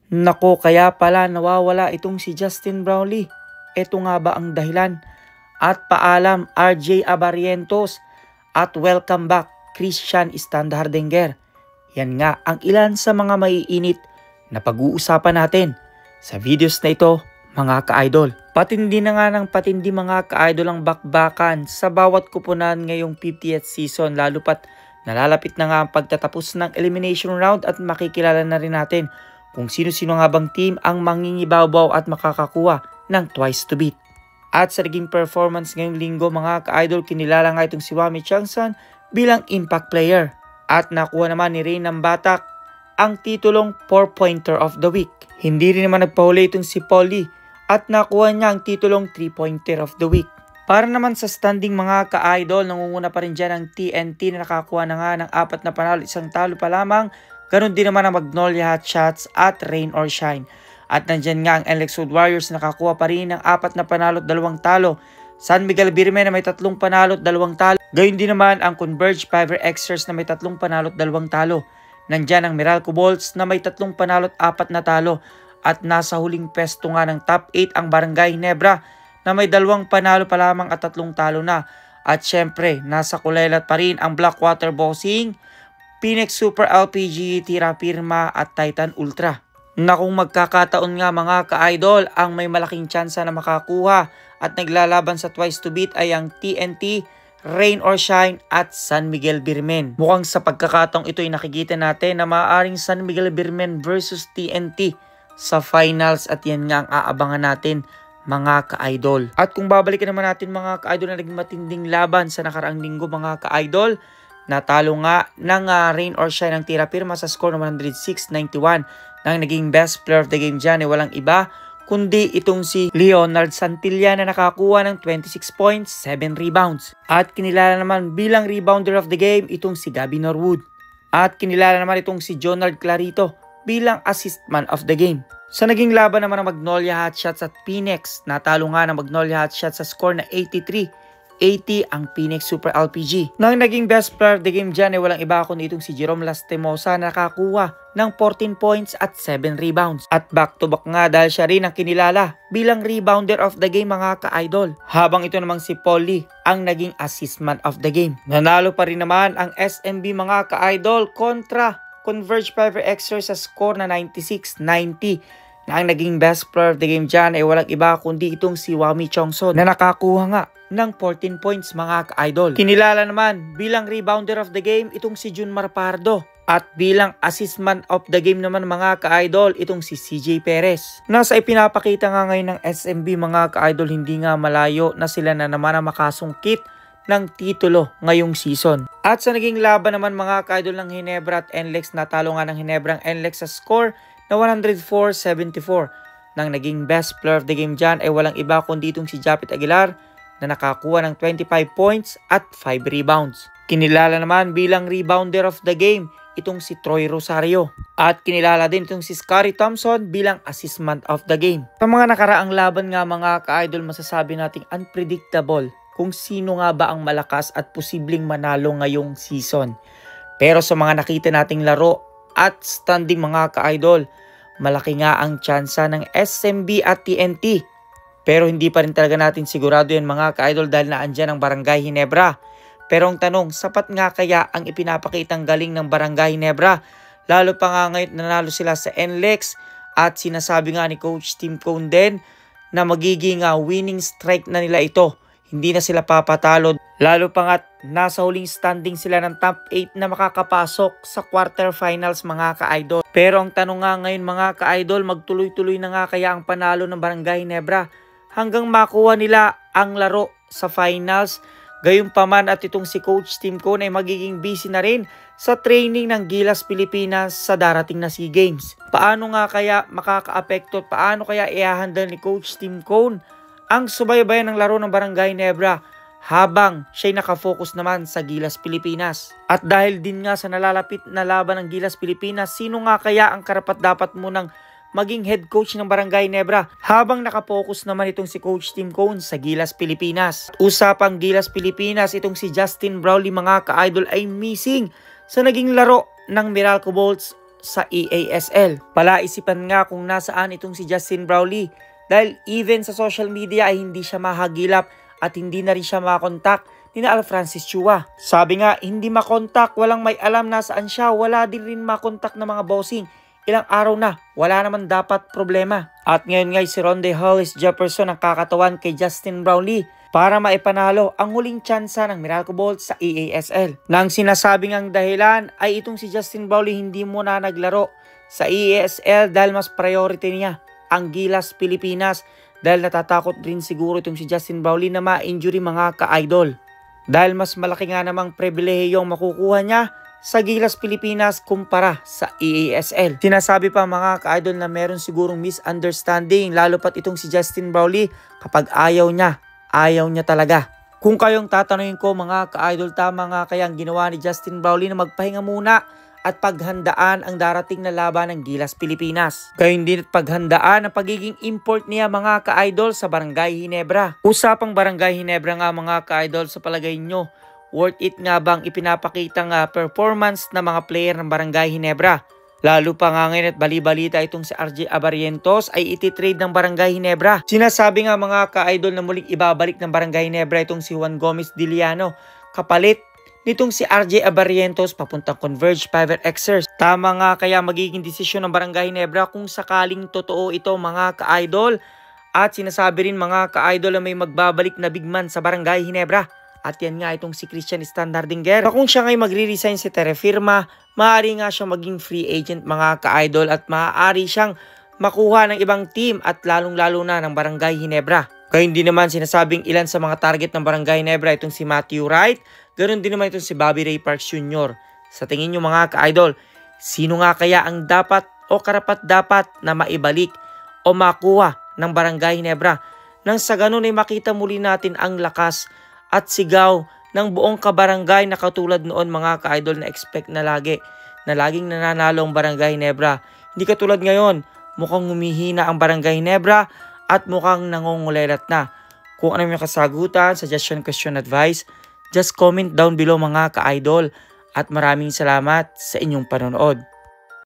Nako, kaya pala nawawala itong si Justin Brownlee. Ito nga ba ang dahilan? At paalam RJ Abarientos at welcome back Christian Standhardinger. Yan nga ang ilan sa mga maiinit na pag-uusapan natin sa videos na ito mga ka-idol. Patindi na nga ng patindi mga ka-idol ang bakbakan sa bawat kupunan ngayong 50th season, lalo pat nalalapit na nga ang pagtatapos ng elimination round at makikilala na rin natin kung sino-sino nga bang team ang mangingibabaw at makakakuha ng twice to beat. At sa naging performance ngayong linggo mga ka-idol, kinilala nga itong si Wami Changsan bilang impact player. At nakuha naman ni Reynam Batak ang titulong 4-pointer of the week. Hindi rin naman nagpahuli itong si Paulie at nakuha niya ang titulong 3-pointer of the week. Para naman sa standing mga ka-idol, nangunguna pa rin dyan ang TNT na nakakuha na nga ng 4 na panalo, 1 talo pa lamang. Ganon din naman ang Magnolia Hotshots at Rain or Shine. At nandyan nga ang NLEX Wood Warriors na nakakuha pa rin ng 4 na panalo at 2 talo. San Miguel Birmen na may 3 panalo at 2 talo. Gayon din naman ang Converge Fiber Xers na may 3 panalo at 2 talo. Nandyan ang Meralco Bolts na may 3 panalo at 4 na talo. At nasa huling pesto nga ng top 8 ang Barangay Ginebra na may 2 panalo pa lamang at 3 talo na. At syempre, nasa kulelat pa rin ang Blackwater Bossing, Phoenix Super LPG, Tira Firma at Titan Ultra. Na kung magkakataon nga mga ka-idol, ang may malaking tsansa na makakuha at naglalaban sa twice to beat ay ang TNT, Rain or Shine at San Miguel Birmen. Mukhang sa pagkakataong ito ay nakikita natin na maaaring San Miguel Birmen versus TNT sa finals at yan nga ang aabangan natin mga ka-idol. At kung babalikan naman natin mga ka-idol na naging matinding laban sa nakaraang linggo mga ka-idol, natalo nga ng Rain or Shine ang Tira Firma sa score ng 106-91. Nang naging best player of the game dyan ay walang iba kundi itong si Leonard Santilla na nakakuha ng 26 points, 7 rebounds. At kinilala naman bilang rebounder of the game itong si Gabby Norwood. At kinilala naman itong si Jonald Clarito bilang assist man of the game. Sa naging laban naman ng Magnolia Hotshots at Phoenix, natalo nga ng Magnolia Hotshots sa score na 83-80 ang Phoenix Super LPG. Nang naging best player of the game dyan ay walang iba kundi itong si Jerome Lastimosa na nakakuha ng 14 points at 7 rebounds. At back to back nga dahil siya rin ang kinilala bilang rebounder of the game mga ka-idol. Habang ito namang si Paulie ang naging assist man of the game. Nanalo pa rin naman ang SMB mga ka-idol kontra Converge Fiber Xers sa score na 96-90. Na ang naging best player of the game dyan ay walang iba kundi itong si Wami Changsan na nakakuha nga ng 14 points mga ka-idol. Kinilala naman bilang rebounder of the game itong si Junmar Pardo. At bilang assist man of the game naman mga ka-idol itong si CJ Perez. Nasa ipinapakita nga ngayon ng SMB mga ka-idol, hindi nga malayo na sila na naman ang makasungkit ng titulo ngayong season. At sa naging laban naman mga ka-idol ng Ginebra at NLEX, natalo nga ng Ginebra ang NLEX sa score na 104-74. Nang naging best player of the game dyan ay walang iba kundi itong si Japit Aguilar na nakakuha ng 25 points at 5 rebounds. Kinilala naman bilang rebounder of the game itong si Troy Rosario. At kinilala din itong si Scottie Thompson bilang assist man of the game. Sa mga nakaraang laban nga mga ka-idol, masasabi nating unpredictable kung sino nga ba ang malakas at posibleng manalo ngayong season. Pero sa mga nakita nating laro at standing mga ka-idol, malaki nga ang tsansa ng SMB at TNT. Pero hindi pa rin talaga natin sigurado yan mga ka-idol dahil naandyan ang Barangay Ginebra. Pero ang tanong, sapat nga kaya ang ipinapakitang galing ng Barangay Ginebra? Lalo pa nga ngayon nanalo sila sa NLEX at sinasabi nga ni Coach Tim Cone din na magiging winning strike na nila ito. Hindi na sila papatalo. Lalo pa nga nasa huling standing sila ng top 8 na makakapasok sa quarterfinals mga ka-idol. Pero ang tanong nga ngayon mga ka-idol, magtuloy-tuloy na nga kaya ang panalo ng Barangay Ginebra hanggang makuha nila ang laro sa finals. Gayunpaman at itong si Coach Tim Cone ay magiging busy na rin sa training ng Gilas Pilipinas sa darating na SEA Games. Paano nga kaya makaka-apekto? Paano kaya i-handle ni Coach Tim Cone ang subaybayan ng laro ng Barangay Ginebra habang siya'y nakafocus naman sa Gilas Pilipinas? At dahil din nga sa nalalapit na laban ng Gilas Pilipinas, sino nga kaya ang karapat-dapat munang maging head coach ng Barangay Ginebra habang nakapokus naman itong si Coach Tim Cone sa Gilas Pilipinas? Usapang Gilas Pilipinas, itong si Justin Brownlee mga ka-idol ay missing sa naging laro ng Meralco Bolts sa EASL. Palaisipan nga kung nasaan itong si Justin Brownlee dahil even sa social media ay hindi siya mahagilap at hindi na rin siya makontak ni Al Francis Chua. Sabi nga, hindi makontak, walang may alam nasaan siya, wala din rin makontak ng mga bossing. Ilang araw na, wala naman dapat problema. At ngayon nga si Rondae Hollis Jefferson ang kakatawan kay Justin Brownlee para maipanalo ang huling tsansa ng Miracle Bolt sa EASL. Nang sinasabing ang dahilan ay itong si Justin Brownlee hindi muna naglaro sa EASL dahil mas priority niya ang Gilas Pilipinas dahil natatakot rin siguro itong si Justin Brownlee na ma-injury mga ka-idol. Dahil mas malaki nga namang pribilehiyong makukuha niya sa Gilas Pilipinas kumpara sa EASL. Sinasabi pa mga ka-idol na meron sigurong misunderstanding lalo pat itong si Justin Brownlee kapag ayaw niya talaga. Kung kayong tatanungin ko mga ka-idol, tama nga kayang ginawa ni Justin Brownlee na magpahinga muna at paghandaan ang darating na laban ng Gilas Pilipinas. Gayun din at paghandaan ang pagiging import niya mga ka-idol sa Barangay Ginebra. Usapang Barangay Ginebra nga mga ka-idol, sa palagay nyo, worth it nga bang ipinapakitang performance ng mga player ng Barangay Ginebra? Lalo pa nga ngayon at bali-balita itong si RJ Abarientos ay ititrade ng Barangay Ginebra. Sinasabi nga mga ka-idol na muling ibabalik ng Barangay Ginebra itong si Juan Gomez Diliano kapalit nitong si RJ Abarientos papuntang Converge Private Xers. Tama nga kaya magiging desisyon ng Barangay Ginebra kung sakaling totoo ito mga ka-idol. At sinasabi rin mga ka-idol na may magbabalik na bigman sa Barangay Ginebra. At yan nga itong si Christian Standardinger. Kung siya ngay magre-resign si Terefirma, maaari nga siya maging free agent mga ka-idol at maaari siyang makuha ng ibang team at lalong-lalo na ng Barangay Ginebra. Gayun din naman sinasabing ilan sa mga target ng Barangay Ginebra itong si Matthew Wright, ganoon din naman itong si Bobby Ray Parks Jr. Sa tingin nyo mga ka-idol, sino nga kaya ang dapat o karapat-dapat na maibalik o makuha ng Barangay Ginebra nang sa ganun ay makita muli natin ang lakas at sigaw ng buong kabarangay na katulad noon mga ka-idol na expect na laging nananalo ang Barangay Ginebra. Hindi katulad ngayon, mukhang humihina ang Barangay Ginebra at mukhang nangungulelat na. Kung ano yung kasagutan, suggestion, question, advice, just comment down below mga ka-idol at maraming salamat sa inyong panonood.